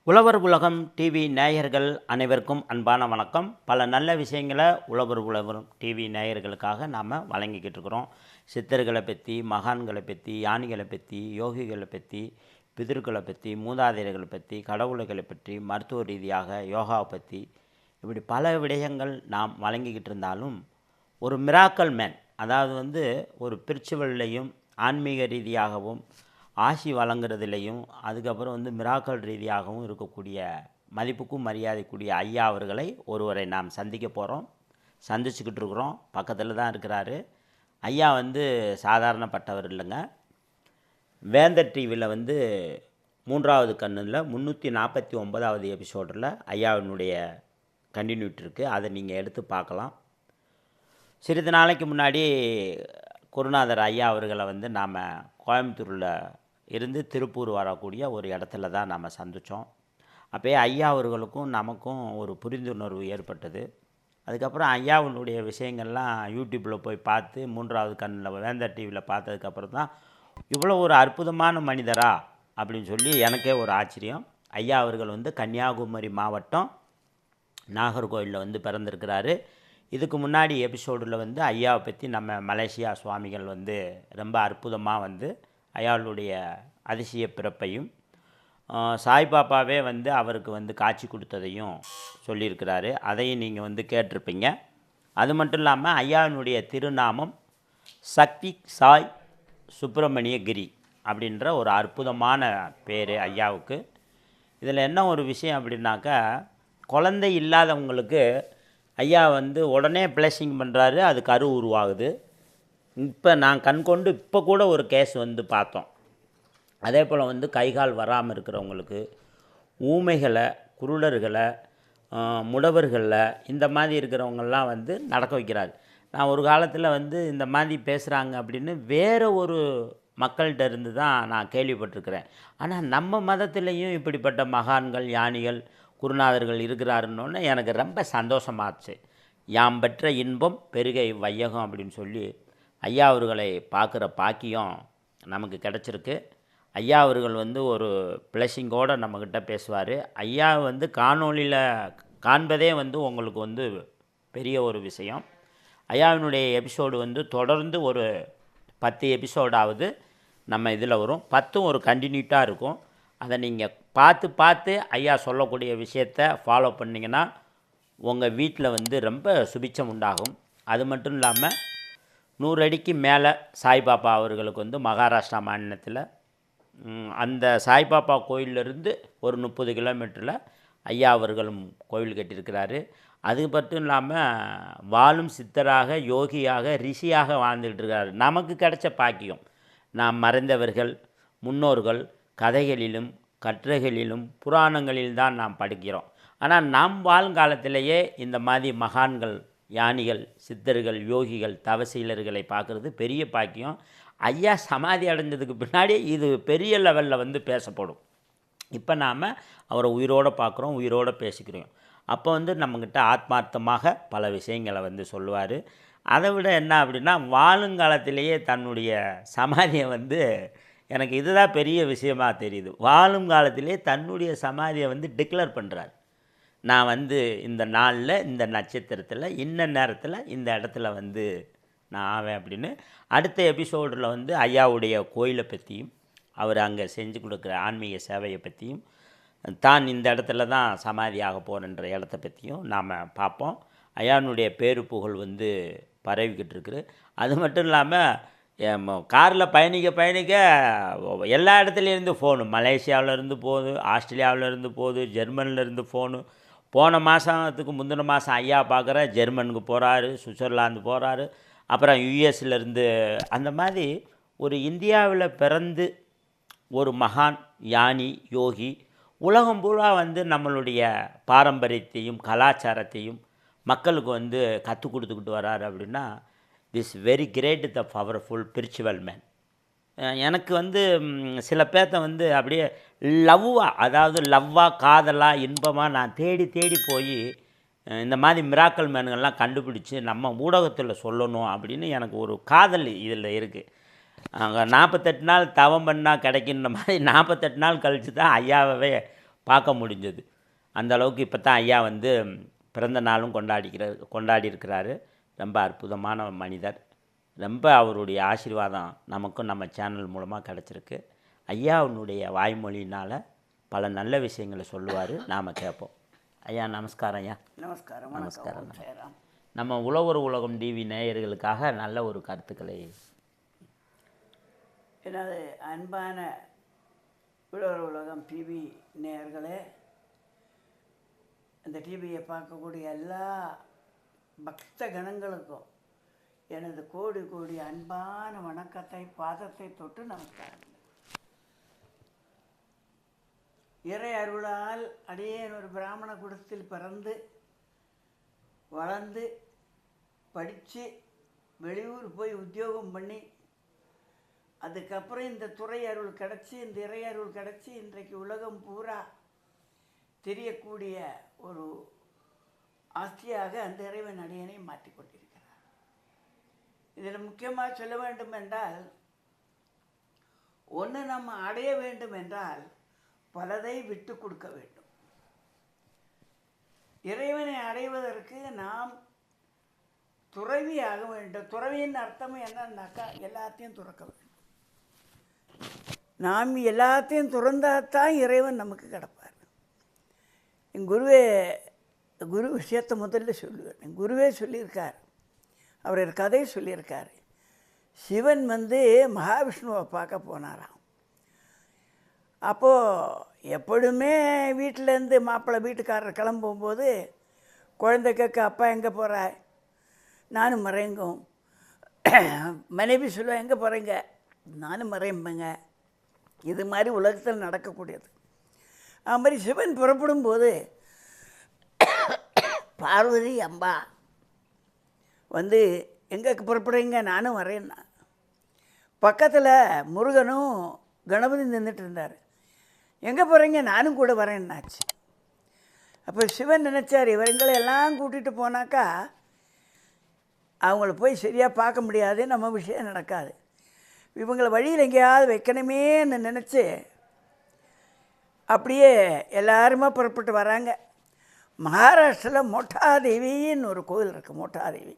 உழவர் உலகம் டிவி நேயர்கள் அனைவருக்கும் அன்பான வணக்கம். பல நல்ல விஷயங்களை உழவர் உலகம் டிவி நேயர்களுக்காக நாம் வழங்கிக்கிட்டு இருக்கிறோம். சித்தர்களை பற்றி, மகான்களை பற்றி, யானிகளை பற்றி, யோகிகளை பற்றி, பிதர்களை பற்றி, மூதாதையர்களை பற்றி, கடவுள்களை பற்றி, மருத்துவ ரீதியாக யோகாவை பற்றி, இப்படி பல விடயங்கள் நாம் வழங்கிக்கிட்டு இருந்தாலும் ஒரு மிராக்கல் மேன், அதாவது ஒரு பிரிச்சுவல்லையும் ஆன்மீக ரீதியாகவும் ஆசி வழங்குறதுலேயும் அதுக்கப்புறம் மிராக்கல் ரீதியாகவும் இருக்கக்கூடிய மதிப்புக்கும் மரியாதைக்குரிய ஐயா அவர்களை ஒருவரை நாம் சந்திக்க போகிறோம். சந்திச்சுக்கிட்டு இருக்கிறோம். பக்கத்தில் தான் இருக்கிறாரு. ஐயா சாதாரணப்பட்டவர் இல்லைங்க. வேந்தர் டிவியில் 3வது கண்ணில் 349வது எபிசோடில் ஐயாவினுடைய கண்டினியூட்டி இருக்குது. அதை நீங்கள் எடுத்து பார்க்கலாம். சிறிது நாளைக்கு முன்னாடி குருநாதர் ஐயா அவர்களை நாம் கோயம்புத்தூரில் இருந்து திருப்பூர் வரக்கூடிய ஒரு இடத்துல தான் நம்ம சந்தித்தோம். அப்போயே ஐயா அவர்களுக்கும் நமக்கும் ஒரு புரிந்துணர்வு ஏற்பட்டது. அதுக்கப்புறம் ஐயாவுடைய விஷயங்கள்லாம் யூடியூப்பில் போய் பார்த்து 3வது கண்ணில் வேந்தர் டிவியில் பார்த்ததுக்கப்புறம் தான் இவ்வளோ ஒரு அற்புதமான மனிதரா அப்படின்னு சொல்லி எனக்கே ஒரு ஆச்சரியம். ஐயா அவர்கள் கன்னியாகுமரி மாவட்டம் நாகர்கோயிலில் பிறந்திருக்கிறாரு. இதுக்கு முன்னாடி எபிசோடில் ஐயாவை பற்றி நம்ம மலேசியா சுவாமிகள் ரொம்ப அற்புதமாக ஐயாவுடைய அதிசய பிறப்பையும் சாய்பாபாவே அவருக்கு காட்சி கொடுத்ததையும் சொல்லியிருக்கிறாரு. அதையும் நீங்கள் கேட்டிருப்பீங்க. அது மட்டும் இல்லாமல் ஐயாவினுடைய திருநாமம் சக்தி சாய் சுப்பிரமணிய கிரி அப்படின்ற ஒரு அற்புதமான பேர் ஐயாவுக்கு. இதில் என்ன ஒரு விஷயம் அப்படின்னாக்கா, குழந்தை இல்லாதவங்களுக்கு ஐயா உடனே பிளஸிங் பண்ணுறாரு, அது கரு உருவாகுது. இப்போ நான் கண்கொண்டு இப்போ கூட ஒரு கேஸ் பார்த்தோம். அதே போல் கைகால் வராமல் இருக்கிறவங்களுக்கு, ஊமைகளை, குருடர்களை, முடவர்களில் இந்த மாதிரி இருக்கிறவங்கெல்லாம் நடக்க வைக்கிறார். நான் ஒரு காலத்தில் இந்த மாதிரி பேசுகிறாங்க அப்படின்னு வேறு ஒரு மக்கள்கிட்ட இருந்து தான் நான் கேள்விப்பட்டிருக்கிறேன். ஆனால் நம்ம மதத்துலேயும் இப்படிப்பட்ட மகான்கள், யானிகள், குருநாதர்கள் இருக்கிறாருன்னொன்னே எனக்கு ரொம்ப சந்தோஷமாச்சு. யாம் பெற்ற இன்பம் பெருகை வையகம் அப்படின்னு சொல்லி ஐயா அவர்களை பார்க்குற பாக்கியம் நமக்கு கிடச்சிருக்கு. ஐயா அவர்கள் ஒரு பிளஸிங்கோடு நம்மக்கிட்ட பேசுவார். ஐயா காணொளியில் காண்பதே உங்களுக்கு பெரிய ஒரு விஷயம். ஐயாவினுடைய எபிசோடு தொடர்ந்து ஒரு 10 எபிசோடாவது நம்ம இதில் வரும். 10ம் ஒரு கண்டினியூட்டாக இருக்கும். அதை நீங்கள் பார்த்து ஐயா சொல்லக்கூடிய விஷயத்தை ஃபாலோ பண்ணிங்கன்னா உங்கள் வீட்டில் ரொம்ப சுபிட்சம் உண்டாகும். அது மட்டும் இல்லாமல் 100 அடிக்கு மேலே சாய்பாபா அவர்களுக்கு மகாராஷ்டிரா மாநிலத்தில் அந்த சாய்பாபா கோயிலிருந்து ஒரு 30 கிலோமீட்டரில் ஐயா அவர்களும் கோயில் கட்டியிருக்கிறாரு. அது மட்டும் இல்லாமல் வாழும் சித்தராக, யோகியாக, ரிஷியாக வாழ்ந்துக்கிட்டு இருக்காரு. நமக்கு கிடைச்ச பாக்கியம். நாம் மறைந்தவர்கள், முன்னோர்கள் கதைகளிலும் கட்டுரைகளிலும் புராணங்களில்தான் நாம் படிக்கிறோம். ஆனால் நாம் வாழுங்காலத்திலேயே இந்த மாதிரி மகான்கள், யானிகள், சித்தர்கள், யோகிகள், தவசீலர்களை பார்க்குறது பெரிய பாக்கியம். ஐயா சமாதி அடைஞ்சதுக்கு பின்னாடி இது பெரிய லெவலில் பேசப்படும். இப்போ நாம் அவரை உயிரோடு பார்க்குறோம், உயிரோடு பேசிக்கிறோம். அப்போ நம்மக்கிட்ட ஆத்மார்த்தமாக பல விஷயங்களை சொல்லுவார். அதை விட என்ன அப்படின்னா, வாழுங்காலத்திலேயே தன்னுடைய சமாதியை எனக்கு இதுதான் பெரிய விஷயமாக தெரியுது. வாழும் காலத்திலே தன்னுடைய சமாதியை டிக்ளேர் பண்ணுறார். நான் இந்த நாளில், இந்த நட்சத்திரத்தில், இன்ன நேரத்தில், இந்த இடத்துல நான் ஆவேன் அப்படின்னு. அடுத்த எபிசோடில் ஐயாவுடைய கோயிலை பற்றியும், அவர் அங்கே செஞ்சு கொடுக்குற ஆன்மீக சேவையை பற்றியும், தான் இந்த இடத்துல தான் சமாதியாக போகிற இடத்த பற்றியும் நாம் பார்ப்போம். ஐயானுடைய பேரு புகழ் பரவிக்கிட்டு இருக்குது. அது மட்டும் இல்லாமல் காரில் பயணிக்க எல்லா இடத்துலேருந்து ஃபோனு, மலேசியாவிலேருந்து போகுது, ஆஸ்திரேலியாவிலேருந்து போகுது, ஜெர்மனிலேருந்து ஃபோனு. போன மாதத்துக்கு முந்தின மாதம் ஐயா பார்க்குற ஜெர்மனுக்கு போகிறாரு, சுவிட்சர்லாந்து போகிறாரு, அப்புறம் யுஎஸ்லேருந்து. அந்த மாதிரி ஒரு இந்தியாவில் பிறந்து ஒரு மகான், யானி, யோகி உலகம் பூரா நம்மளுடைய பாரம்பரியத்தையும் கலாச்சாரத்தையும் மக்களுக்கு கற்றுக் கொடுத்துக்கிட்டு வராரு அப்படின்னா, this very great the powerful spiritual man. எனக்கு சில பேர்த்த அப்படியே அதாவது காதலாக, இன்பமாக நான் தேடி போய் இந்த மாதிரி மிராக்கல் மேன்கள்லாம் கண்டுபிடிச்சி நம்ம ஊடகத்தில் சொல்லணும் அப்படின்னு எனக்கு ஒரு காதல் இதில் இருக்குது. அங்கே 48 நாள் தவம் பண்ணால் கிடைக்கின்ற மாதிரி 48 நாள் கழித்து தான் ஐயாவே பார்க்க முடிஞ்சது. அந்த அளவுக்கு இப்போ தான் ஐயா வந்து பிறந்த நாளும் கொண்டாடி இருக்கிறாரு. ரொம்ப அற்புதமான மனிதர். ரொம்ப அவருடைய ஆசீர்வாதம் நமக்கும் நம்ம சேனல் மூலமாக கிடச்சிருக்கு. ஐயாவுடைய வாய்மொழியினால் பல நல்ல விஷயங்களை சொல்லுவார், நாம் கேட்போம். ஐயா நமஸ்காரம். ஐயா நமஸ்காரம். நமஸ்காரம். நமஸ்காரம். நம்ம உழவர் உலகம் டிவி நேயர்களுக்காக நல்ல ஒரு கருத்துக்களை. எனது அன்பான உழவர் உலகம் டிவி நேயர்களே, இந்த டிவியை பார்க்கக்கூடிய எல்லா பக்த கணங்களுக்கும் எனது கோடி கோடி அன்பான வணக்கத்தை பாதத்தை தொட்டு நமஸ்காரம். இறை அருளால் அடியேன் ஒரு பிராமண குலத்தில் பிறந்து வளர்ந்து படித்து வெளியூர் போய் உத்தியோகம் பண்ணி அதுக்கப்புறம் இந்த துறை அருள் கிடச்சி, இந்த இறை அருள் கிடச்சி இன்றைக்கு உலகம் பூரா தெரியக்கூடிய ஒரு ஆஸ்தியாக அந்த இறைவன் அடியனை மாற்றிக்கொண்டிருக்கிறார். இதில் முக்கியமாக சொல்ல வேண்டும் என்றால், ஒன்று நம்ம அடைய வேண்டும் என்றால் பலதை விட்டு கொடுக்க வேண்டும். இறைவனை அடைவதற்கு நாம் துறவி ஆக வேண்டும். துறவியின் அர்த்தம் என்னன்னாக்கா எல்லாத்தையும் துறக்க வேண்டும். நாம் எல்லாத்தையும் துறந்தாத்தான் இறைவன் நமக்கு கிடப்பார். என் குரு விஷயத்தை முதல்ல சொல்லுவேன். என் குருவே சொல்லியிருக்கார், அவர் ஒரு கதை சொல்லியிருக்கார். சிவன் வந்து மகாவிஷ்ணுவை பார்க்க போனாராம். அப்போது எப்பொழுதுமே வீட்டிலேருந்து மாப்பிள்ளை வீட்டுக்காரர் கிளம்பும்போது குழந்தை கேட்க, அப்பா எங்கே போகிற? நானும் மறைங்கும். மனைவி சொல்லுவேன், எங்கே போகிறீங்க? நானும் மறைம்பேங்க. இது மாதிரி உலகத்தில் நடக்கக்கூடியது. அது மாதிரி சிவன் புறப்படும்போது பார்வதி அம்பா வந்து எங்கே புறப்படுறீங்க? நானும் வரேன்னா. பக்கத்தில் முருகனும் கணபதி நின்றுட்டு இருந்தார். எங்கே போகிறீங்க? நானும் கூட வரேன்னாச்சு. அப்போ சிவன் நினச்சார், இவங்களை எல்லாம் கூட்டிகிட்டு போனாக்கா அவங்கள போய் சரியாக பார்க்க முடியாது, நம்ம விஷயம் நடக்காது. இவங்களை வழியில் எங்கேயாவது வைக்கணுமேன்னு நினச்சி அப்படியே எல்லாருமா புறப்பட்டு வராங்க. மகாராஷ்டிராவில் மோட்டாதேவின்னு ஒரு கோவில் இருக்குது. மோட்டாதேவி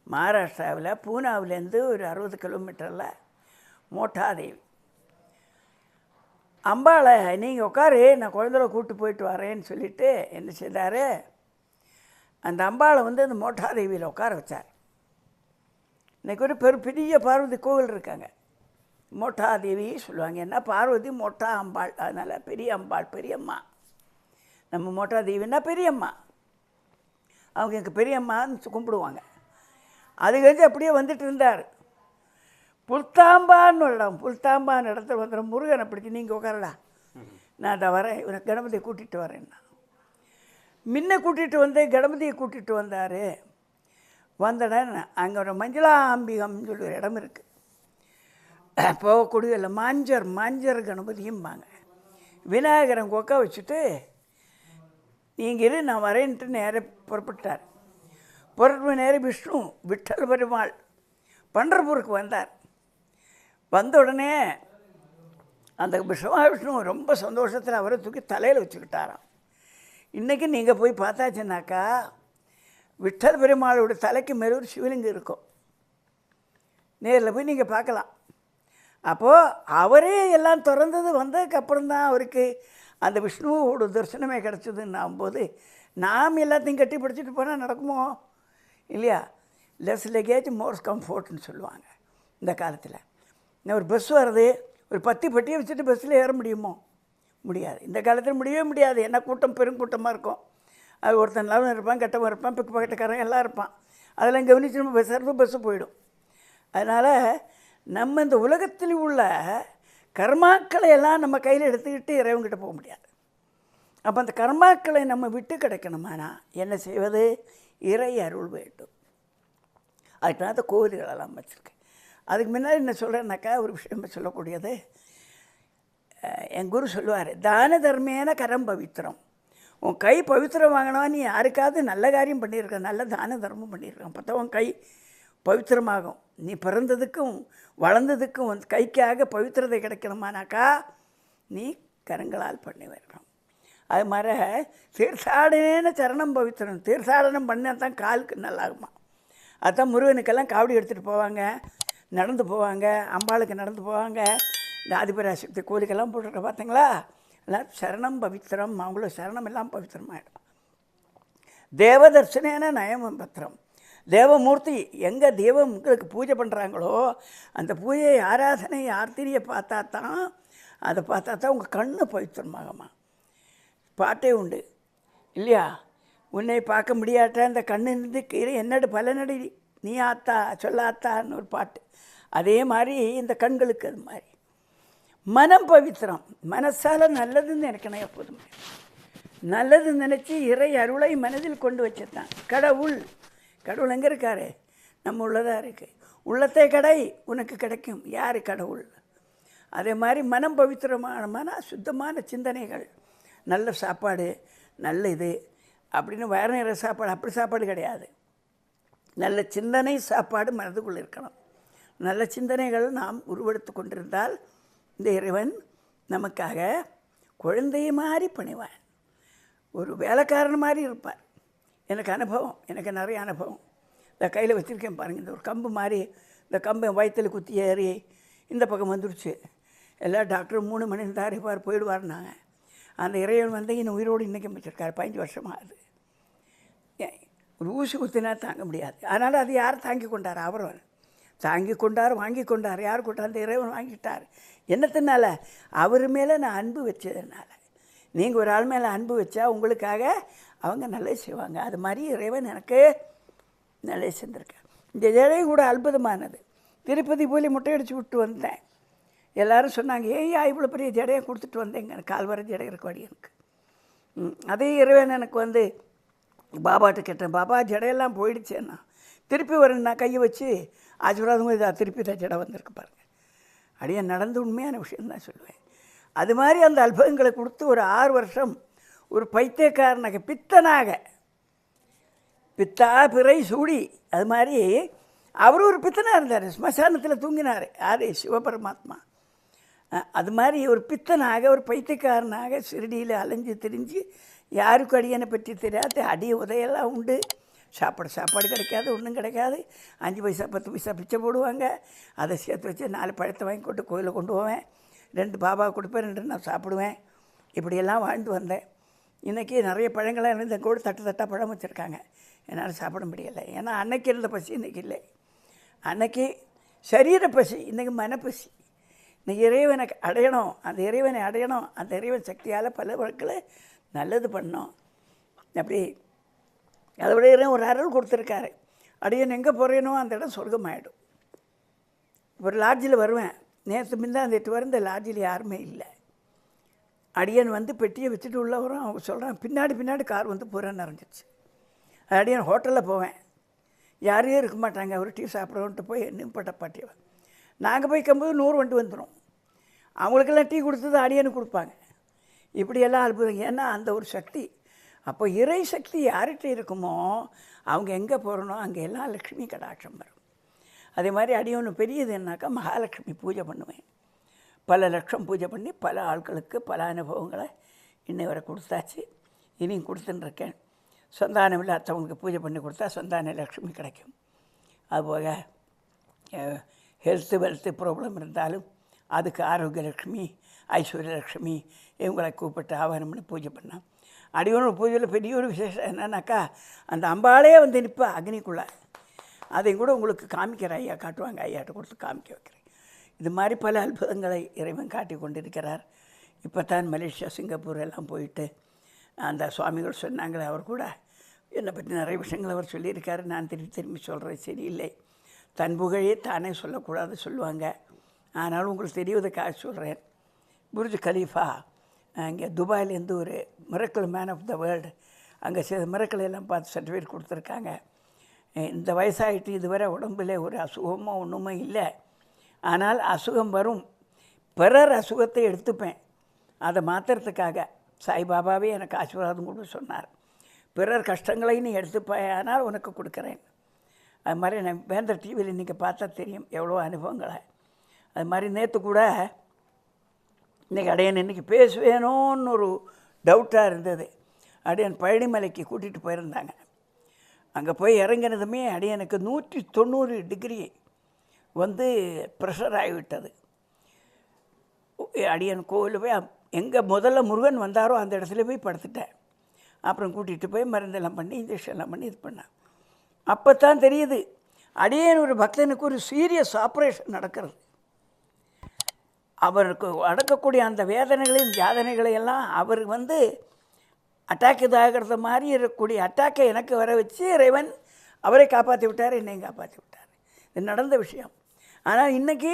மகாராஷ்டிராவில் பூனாவிலேருந்து ஒரு 60 கிலோமீட்டரில் மோட்டாதேவி. அம்பாளை நீங்கள் உட்காரு, நான் குழந்தைல கூப்பிட்டு போயிட்டு வரேன்னு சொல்லிவிட்டு என்ன செய்தார், அந்த அம்பாளை வந்து அந்த மோட்டாதேவியில் உட்கார வச்சார். இன்றைக்கி ஒரு பெரிய பார்வதி கோவில் இருக்காங்க, மோட்டாதேவி சொல்லுவாங்க. என்ன பார்வதி மோட்டா அம்பாள், அதனால் பெரிய அம்பாள், பெரியம்மா. நம்ம மோட்டாதேவின்னா பெரியம்மா, அவங்க எங்கள் பெரியம்மான்னு கும்பிடுவாங்க. அது கழிஞ்சு அப்படியே வந்துட்டு இருந்தார். புல்தாம்பான்னு ஒரு இடம், புல்தாம்பான்னு இடத்துல வந்துட முருகனை பிடிச்சி, நீங்கள் உட்காரடா, நான் அதை வரேன், இவரை கணபதியை கூட்டிகிட்டு வரேன்னா. முன்ன கூட்டிகிட்டு வந்து கணபதியை கூட்டிகிட்டு வந்தார். வந்தடன் அங்கே ஒரு மஞ்சளாம்பிகம்னு சொல்லி ஒரு இடம் இருக்குது. போகக்கூடிய இல்லை மாஞ்சர் கணபதியும்பாங்க. விநாயகரை கொக்க வச்சுட்டு நீங்கள் இரு, நான் வரேன்ட்டு நேராக புறப்பட்டார். புறப்பட்டு நேரம் விஷ்ணு விட்டல் பெருமாள் பண்டர்பூருக்கு வந்தார். வந்த உடனே அந்த விஷ்ணு ரொம்ப சந்தோஷத்தில் அவரை தூக்கி தலையில் வச்சுக்கிட்டாராம். இன்றைக்கி நீங்கள் போய் பார்த்தாச்சுன்னாக்கா விட்டல் பெருமாளோட தலைக்கு மேலே ஒரு சிவலிங்கம் இருக்கும். நேரில் போய் நீங்கள் பார்க்கலாம். அப்போது அவரே எல்லாம் திறந்தது வந்ததுக்கப்புறம் தான் அவருக்கு அந்த விஷ்ணுவோட தரிசனமே கிடச்சிதுன்னும் போது நாம் எல்லாத்தையும் கட்டி பிடிச்சிட்டு போனால் நடக்குமோ இல்லையா? லெஸ் லக்கேஜ் மோர் கம்ஃபோர்ட்னு சொல்லுவாங்க இந்த காலத்தில். ஒரு பஸ் வருது, ஒரு 10 பெட்டியை வச்சுட்டு பஸ்ஸில் ஏற முடியுமோ? முடியாது. இந்த காலத்தில் முடியவே முடியாது. என்ன கூட்டம், பெருங்கூட்டமாக இருக்கும். அது ஒருத்தன் நல்லவன் இருப்பான், கெட்டவன் இருப்பான், பிக்கு பக்கெட்டுக்காரன் எல்லாம் இருப்பான். அதெல்லாம் கவனிச்சு நம்ம பஸ்ஸு போயிடும். அதனால் நம்ம இந்த உலகத்தில் உள்ள கர்மாக்களை எல்லாம் நம்ம கையில் எடுத்துக்கிட்டு இறைவங்கிட்ட போக முடியாது. அப்போ அந்த கர்மாக்களை நம்ம விட்டு கிடைக்கணுமானா என்ன செய்வது? இறை அருள் வேண்டும். அதுக்கு தான் அந்த கோவில்களெல்லாம் வச்சுருக்கேன். அதுக்கு முன்னாடி என்ன சொல்கிறேன்னாக்கா ஒரு விஷயம் சொல்லக்கூடியது. என் குரு சொல்லுவார், தான தர்மேன கரம் பவித்திரம். உன் கை பவித்திரம் வாங்கினா நீ யாருக்காவது நல்ல காரியம் பண்ணியிருக்க, நல்ல தான தர்மம் பண்ணியிருக்க, அப்போ தான் உன் கை பவித்திரமாகும். நீ பிறந்ததுக்கும் வளர்ந்ததுக்கும் உன் கைக்காக பவித்திரதை கிடைக்கணுமானாக்கா நீ கரங்களால் பண்ணி வரணும். அது மாதிரி தீர்த்தாடனேன்னு சரணம் பவித்திரம், தீர்த்தாடனம் பண்ணால் தான் காலுக்கு நல்லாகுமா. அதுதான் முருகனுக்கெல்லாம் காவடி எடுத்துகிட்டு போவாங்க, நடந்து போவாங்க, அம்பாளுக்கு நடந்து போவாங்க, இந்த ஆதிபராசக்தி கோயிலுக்கெல்லாம் போட்டுருக்க பார்த்தீங்களா. எல்லாம் சரணம் பவித்திரம், அவங்களோட சரணம் எல்லாம் பவித்திரமாயிடும். தேவதர்சனேன நயமம் பத்திரம். தேவமூர்த்தி எங்கே தெய்வம் உங்களுக்கு பூஜை பண்ணுறாங்களோ அந்த பூஜை ஆராதனை ஆர்த்திரியை பார்த்தா தான், அதை பார்த்தா தான் உங்கள் கண்ணு பவித்திரமாகமா. பாட்டே உண்டு இல்லையா, உன்னை பார்க்க முடியாட்ட அந்த கண்ணு இருந்து கீழே என்னடு பலனடி நீ ஆத்தா சொல்லாத்தான்னு ஒரு பாட்டு. அதே மாதிரி இந்த கண்களுக்கு அது மாதிரி. மனம் பவித்திரம், மனசால் நல்லதுன்னு நினைக்கணும் எப்போதுமே. நல்லது நினச்சி இறை அருளை மனதில் கொண்டு வச்சுதான். கடவுள் கடவுள் எங்கே இருக்காரு, நம்ம உள்ளதாக இருக்குது. உள்ளத்தை கடை உனக்கு கிடைக்கும். யார் கடவுள். அதே மாதிரி மனம் பவித்திரமான சுத்தமான சிந்தனைகள், நல்ல சாப்பாடு, நல்ல இது அப்படின்னு வேறு நேர சாப்பாடு அப்படி சாப்பாடு கிடையாது. நல்ல சிந்தனை சாப்பாடு மனதுக்குள்ளே இருக்கணும். நல்ல சிந்தனைகள் நாம் உருவெடுத்து கொண்டிருந்தால் இந்த இறைவன் நமக்காக குழந்தைய மாதிரி பணிவான், ஒரு வேலைக்காரன் மாதிரி இருப்பார். எனக்கு அனுபவம், எனக்கு நிறைய அனுபவம். இந்த கையில் வச்சுருக்கேன் பாருங்கள், இந்த ஒரு கம்பு மாதிரி, இந்த கம்பை வயிற்றில் குத்தி ஏறி இந்த பக்கம் வந்துடுச்சு. எல்லா டாக்டரும் 3 மணி நேரம் இருப்பார் போயிடுவார்னாங்க. அந்த இறைவன் வந்து இன்னும் உயிரோடு இன்றைக்கும் வச்சுருக்காரு. 15 வருஷமாக அது. ஒரு ஊசி குத்தினா தாங்க முடியாது. அதனால் அது யார் தாங்கி கொண்டார், அவர் தாங்கி கொண்டார், வாங்கி கொண்டார். யார் கொண்டார், அந்த இறைவன் வாங்கிட்டார். என்னத்தினால, அவர் மேலே நான் அன்பு வச்சதுனால. நீங்கள் ஒரு ஆள் மேலே அன்பு வச்சா உங்களுக்காக அவங்க நல்லது செய்வாங்க. அது மாதிரி இறைவன் எனக்கு நல்லது செஞ்சுருக்கேன். இந்த ஜடை கூட அற்புதமானது. திருப்பதி போய் முட்டையடிச்சு விட்டு வந்தேன். எல்லோரும் சொன்னாங்க, ஏய்யா இவ்வளோ பெரிய ஜடையை கொடுத்துட்டு வந்தேங்க, கால்வர ஜடை இருக்கவாடி எனக்கு. அதே இறைவன் எனக்கு வந்து பாபாட்ட கேட்டேன், பாபா ஜடையெல்லாம் போயிடுச்சேன்னா திருப்பி வரேன். நான் கையை வச்சு ஆசீர்வாதமும் இதாக திருப்பி தான் ஜடை வந்திருக்கு பாருங்கள். அப்படியே நடந்து உண்மையான விஷயந்தான் சொல்லுவேன். அது மாதிரி அந்த அற்புதங்களை கொடுத்து ஒரு 6 வருஷம் ஒரு பைத்தியக்காரனாக பித்தனாக, பித்தா பிறை சூடி, அது மாதிரி அவர் ஒரு பித்தனாக இருந்தார். ஸ்மசானத்தில் தூங்கினார். யார், சிவபரமாத்மா. அது மாதிரி ஒரு பித்தனாக ஒரு பைத்தியக்காரனாக சிறுடியில் அலைஞ்சு திரிஞ்சு யாருக்கும் அடியனை பற்றி தெரியாது. அடி உதையெல்லாம் உண்டு. சாப்பாடு கிடைக்காது, ஒன்றும் கிடைக்காது. 5 பைசா 10 பைசா பிச்சை போடுவாங்க. அதை சேர்த்து வச்சு 4 பழத்தை வாங்கி கொண்டு கோயிலில் கொண்டு போவேன். 2 பாபா கொடுப்பேன், 2 நான் சாப்பிடுவேன். இப்படியெல்லாம் வாழ்ந்து வந்தேன். இன்றைக்கி நிறைய பழங்களாக இருந்து கூட தட்டாக பழம் வச்சுருக்காங்க. என்னால் சாப்பிட முடியலை. ஏன்னா அன்னைக்கு இருந்த பசி இன்றைக்கி இல்லை. அன்னைக்கு சரீர பசி, இன்றைக்கி மனப்பசி. இன்றைக்கி இறைவனை அடையணும், அந்த இறைவனை அடையணும். அந்த இறைவன் சக்தியால் பல வழக்கில் நல்லது பண்ணோம். அப்படி அதை விட ஒரு அருள் கொடுத்துருக்காரு. அடியன் எங்கே போகிறேனோ அந்த இடம் சொர்க்கமாயிடும். ஒரு லாட்ஜில் வருவேன். நேற்று முந்தான் 8 வரும் இந்த லாட்ஜில் யாருமே இல்லை. அடியன் வந்து பெட்டியை வச்சுட்டு உள்ளே வரும். அவங்க சொல்கிறான், பின்னாடி கார் வந்து பூரான்னு நிறைஞ்சிச்சு. அடியன் ஹோட்டலில் போவேன், யாரையும் இருக்க மாட்டாங்க. ஒரு டீ சாப்பிட்றோன்ட்டு போய் நிம்பட்ட பாட்டியை நாங்கள் போய் கம்போது 100 வண்டி வந்துடும். அவங்களுக்கெல்லாம் டீ கொடுத்தது அடியனுக்கு கொடுப்பாங்க. இப்படியெல்லாம் அற்புதம். ஏன்னா அந்த ஒரு சக்தி. அப்போ இறை சக்தி யார்கிட்ட இருக்குமோ அவங்க எங்கே போகிறனோ அங்கே எல்லாம் லக்ஷ்மி கடாட்சம் வரும். அதே மாதிரி அடியொன்று பெரியது என்னாக்கா மகாலட்சுமி பூஜை பண்ணுவேன். பல லட்சம் பூஜை பண்ணி பல ஆட்களுக்கு பல அனுபவங்களை இன்னை வரை கொடுத்தாச்சு. இனியும் கொடுத்துட்டுருக்கேன். சந்தானம் இல்லாதவங்களுக்கு பூஜை பண்ணி கொடுத்தா சந்தான லக்ஷ்மி கிடைக்கும். அதுபோக வெல்த்து ப்ராப்ளம் இருந்தாலும் அதுக்கு ஆரோக்கிய லக்ஷ்மி, ஐஸ்வர்ய லக்ஷ்மி இவங்களை கூப்பிட்டு ஆவாரம் பண்ணி பூஜை பண்ணோம். அடியோட பூஜையில் பெரிய ஒரு விசேஷம் என்னன்னாக்கா, அந்த அம்பாளே வந்து நிற்பா அக்னிக்குள்ளே. அதையும் கூட உங்களுக்கு காமிக்கிற ஐயா காட்டுவாங்க. ஐயாட்ட கொடுத்து காமிக்க வைக்கிறேன். இது மாதிரி பல அற்புதங்களை இறைவன் காட்டி கொண்டிருக்கிறார். இப்போ தான் மலேசியா சிங்கப்பூர் எல்லாம் போயிட்டு அந்த சுவாமிகள் சொன்னாங்களே, அவர் கூட என்னை பற்றி நிறைய விஷயங்கள் அவர் சொல்லியிருக்காரு. நான் திரும்பி சொல்கிறது சரியில்லை. தன் புகழே தானே சொல்லக்கூடாது சொல்லுவாங்க. ஆனாலும் உங்களுக்கு தெரிவதுக்காக சொல்கிறேன். புர்ஜ் கலீஃபா இங்கே துபாயிலேருந்து ஒரு miracle man of the world, அங்கே மிரக்கிள் எல்லாம் பார்த்து சர்டிஃபிகேட் கொடுத்துருக்காங்க. இந்த வயசாகிட்டு இதுவரை உடம்புல ஒரு அசுகமோ ஒன்றுமே இல்லை. ஆனால் அசுகம் வரும். பிறர் அசுகத்தை எடுத்துப்பேன். அதை மாற்றுறதுக்காக சாய்பாபாவே எனக்கு ஆசீர்வாதம் கூட சொன்னார். பிறர் கஷ்டங்களை நீ எடுத்துப்பாய், ஆனால் உனக்கு கொடுக்குறேன். அது மாதிரி நான் வேந்தர் டிவியில் இன்றைக்கி பார்த்தா தெரியும் எவ்வளோ அனுபவங்களை. அது மாதிரி நேற்று கூட இன்றைக்கி அடையன் இன்றைக்கி பேசுவேணும்னு ஒரு டவுட்டாக இருந்தது. அடியன் பழனிமலைக்கு கூட்டிகிட்டு போயிருந்தாங்க. அங்கே போய் இறங்கினதுமே அடியனுக்கு 190 டிகிரி வந்து ப்ரெஷர் ஆகிவிட்டது. அடியன் கோவில் போய் எங்கே முதல்ல முருகன் வந்தாரோ அந்த இடத்துல போய் படுத்துட்டேன். அப்புறம் கூட்டிகிட்டு போய் மருந்தெல்லாம் பண்ணி இன்ஜெக்ஷன்லாம் பண்ணி இது பண்ணேன். அப்போ தான் தெரியுது அடியேன் ஒரு பக்தனுக்கு ஒரு சீரியஸ் ஆப்ரேஷன் நடக்கிறது. அவருக்கு அடக்கக்கூடிய அந்த வேதனைகளையும் யாதனைகளையெல்லாம் அவர் வந்து அட்டாக் இதாகிறத மாதிரி இருக்கக்கூடிய அட்டாக்கை எனக்கு வர வச்சு இறைவன் அவரை காப்பாற்றி விட்டார், என்னையும் காப்பாற்றி விட்டார். இது நடந்த விஷயம். ஆனால் இன்றைக்கி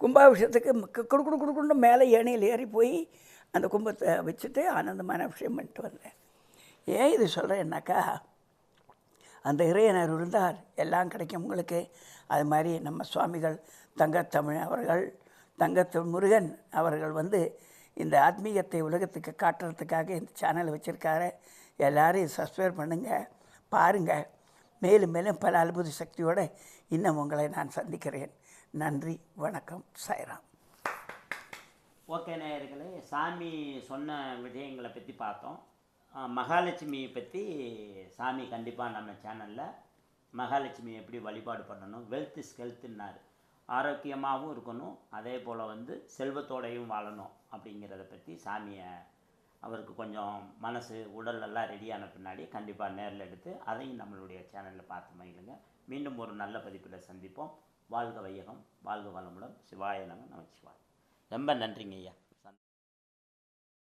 கும்பாபிஷேகத்துக்கு குடுக்குன்னு மேலே ஏனையில் ஏறி போய் அந்த கும்பத்தை வச்சுட்டு ஆனந்தமான விஷயம் பண்ணிட்டு வந்தேன். ஏன் இது சொல்கிறேன்னாக்கா, அந்த இறையனர் இருந்தார் எல்லாம் கிடைக்கும் உங்களுக்கு. அது மாதிரி நம்ம சுவாமிகள் தங்கத்தமிழ் அவர்கள், தங்கத்தமிழ் முருகன் அவர்கள் வந்து இந்த ஆத்மீகத்தை உலகத்துக்கு காட்டுறதுக்காக இந்த சேனலை வச்சுருக்காரு. எல்லோரும் சப்ஸ்கிரைப் பண்ணுங்கள், பாருங்கள். மேலும் மேலும் பல அற்புத சக்தியோடு இன்னும் உங்களை நான் சந்திக்கிறேன். நன்றி, வணக்கம், சாய்ராம். ஓகே நேயர்களே, சாமி சொன்ன விஷயங்களை பற்றி பார்த்தோம். மகாலட்சுமியை பற்றி சாமி கண்டிப்பாக நம்ம சேனலில் மகாலட்சுமி எப்படி வழிபாடு பண்ணணும், வெல்த் இஸ் ஹெல்த்துன்னாரு. ஆரோக்கியமாகவும் இருக்கணும், அதே போல் வந்து செல்வத்தோடையும் வாழணும் அப்படிங்கிறத பற்றி சாமியை அவருக்கு கொஞ்சம் மனசு உடலெல்லாம் ரெடியான பின்னாடி கண்டிப்பாக நேரில் எடுத்து அதையும் நம்மளுடைய சேனலில் பார்த்து மகிழுங்க. மீண்டும் ஒரு நல்ல பதிப்பில் சந்திப்போம். வாழ்க வையகம், வாழ்க வளமுடன். சிவாய நம, நமச்சிவாய். ரொம்ப நன்றிங்க ஐயா.